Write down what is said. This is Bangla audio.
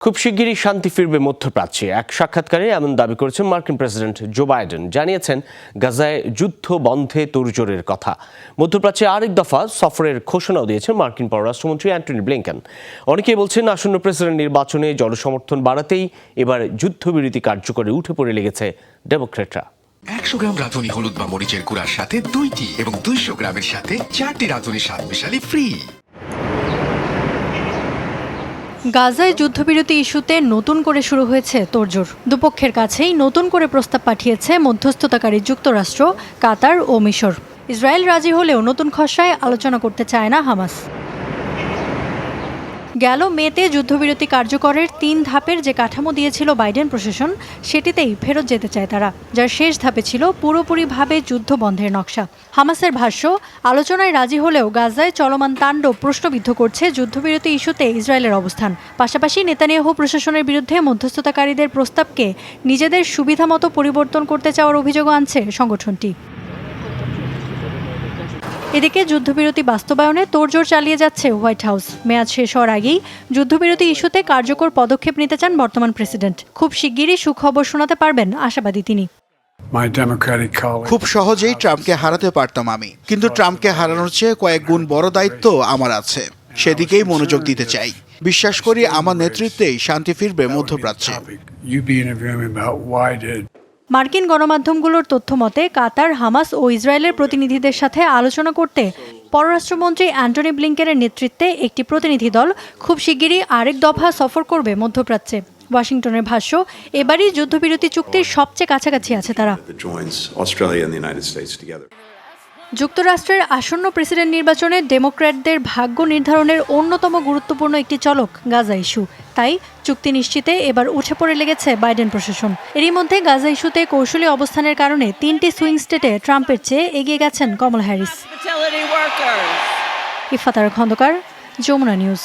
খুব শিগগিরই শান্তি ফিরবে মধ্যপ্রাচ্যে। এক সাক্ষাৎকারে এমন দাবি করেছেন মার্কিন প্রেসিডেন্ট জো বাইডেন। জানিয়েছেন গাজায় যুদ্ধ বন্ধে তোড়জোড়ের কথা। মধ্যপ্রাচ্যে আরেক দফা সফরের ঘোষণাও দিয়েছেন মার্কিন পররাষ্ট্রমন্ত্রী অ্যান্টনি ব্লিংকেন। অনেকেই বলছেন আসন্ন প্রেসিডেন্ট নির্বাচনে জনসমর্থন বাড়াতেই এবার যুদ্ধবিরতি কার্যকরে উঠে পড়ে লেগেছে ডেমোক্রেটরা। 100 গ্রাম রাঁধুনি হলুদ বা মরিচের গুঁড়ার সাথে 2টি এবং 200 গ্রামের সাথে 4টি রাঁধুনি স্বাদ মিশালি ফ্রি। গাজায় যুদ্ধবিরতি ইস্যুতে নতুন করে শুরু হয়েছে তোড়জোড়। দুপক্ষের কাছেই নতুন করে প্রস্তাব পাঠিয়েছে মধ্যস্থতাকারী যুক্তরাষ্ট্র, কাতার ও মিশর। ইসরায়েল রাজি হলেও নতুন খসড়ায় আলোচনা করতে চায় না হামাস। গেল মেতে যুদ্ধবিরতি কার্যকরের 3 ধাপের যে কাঠামো দিয়েছিল বাইডেন প্রশাসন, সেটিতেই ফেরত যেতে চায় তারা, যার শেষ ধাপে ছিল পুরোপুরিভাবে যুদ্ধ বন্ধের নকশা। হামাসের ভাষ্য, আলোচনায় রাজি হলেও গাজায় চলমান তাণ্ডব প্রশ্নবিদ্ধ করছে যুদ্ধবিরতি ইস্যুতে ইসরায়েলের অবস্থান। পাশাপাশি নেতানিয়াহু প্রশাসনের বিরুদ্ধে মধ্যস্থতাকারীদের প্রস্তাবকে নিজেদের সুবিধামতো পরিবর্তন করতে চাওয়ার অভিযোগও আনছে সংগঠনটি। এদিকে যুদ্ধবিরতি বাস্তবায়নে তোড়জোড় চালিয়ে যাচ্ছে হোয়াইট হাউস। মেয়াদ শেষ হওয়ার আগেই যুদ্ধবিরতি ইস্যুতে কার্যকর পদক্ষেপ নিতে চান বর্তমান প্রেসিডেন্ট। খুব শিগগিরই সুখবর শোনাতে পারবেন আশাবাদী তিনি। খুব সহজেই ট্রাম্পকে হারাতে পারতাম আমি, কিন্তু ট্রাম্পকে হারানোর চেয়ে কয়েক গুণ বড় দায়িত্ব আমার আছে। সেদিকেই মনোযোগ দিতে চাই। বিশ্বাস করি আমার নেতৃত্বেই শান্তি ফিরবে মধ্যপ্রাচ্যে। মার্কিন গণমাধ্যমগুলোর তথ্য মতে কাতার, হামাস ও ইসরায়েলের প্রতিনিধিদের সাথে আলোচনা করতে পররাষ্ট্রমন্ত্রী অ্যান্টনি ব্লিংকেনের নেতৃত্বে একটি প্রতিনিধি দল খুব শিগগিরই আরেক দফা সফর করবে মধ্যপ্রাচ্যে। ওয়াশিংটনের ভাষ্য, এবারই যুদ্ধবিরতি চুক্তির সবচেয়ে কাছাকাছি আছে তারা। যুক্তরাষ্ট্রের আসন্ন প্রেসিডেন্ট নির্বাচনে ডেমোক্র্যাটদের ভাগ্য নির্ধারণের অন্যতম গুরুত্বপূর্ণ একটি চলক গাজা ইস্যু। তাই চুক্তি নিশ্চিতে এবার উঠে পড়ে লেগেছে বাইডেন প্রশাসন। এরই মধ্যে গাজা ইস্যুতে কৌশলী অবস্থানের কারণে 3টি সুইং স্টেটে ট্রাম্পের চেয়ে এগিয়ে গেছেন কমলা হ্যারিস। ইফাত খন্দকার, যমুনা নিউজ।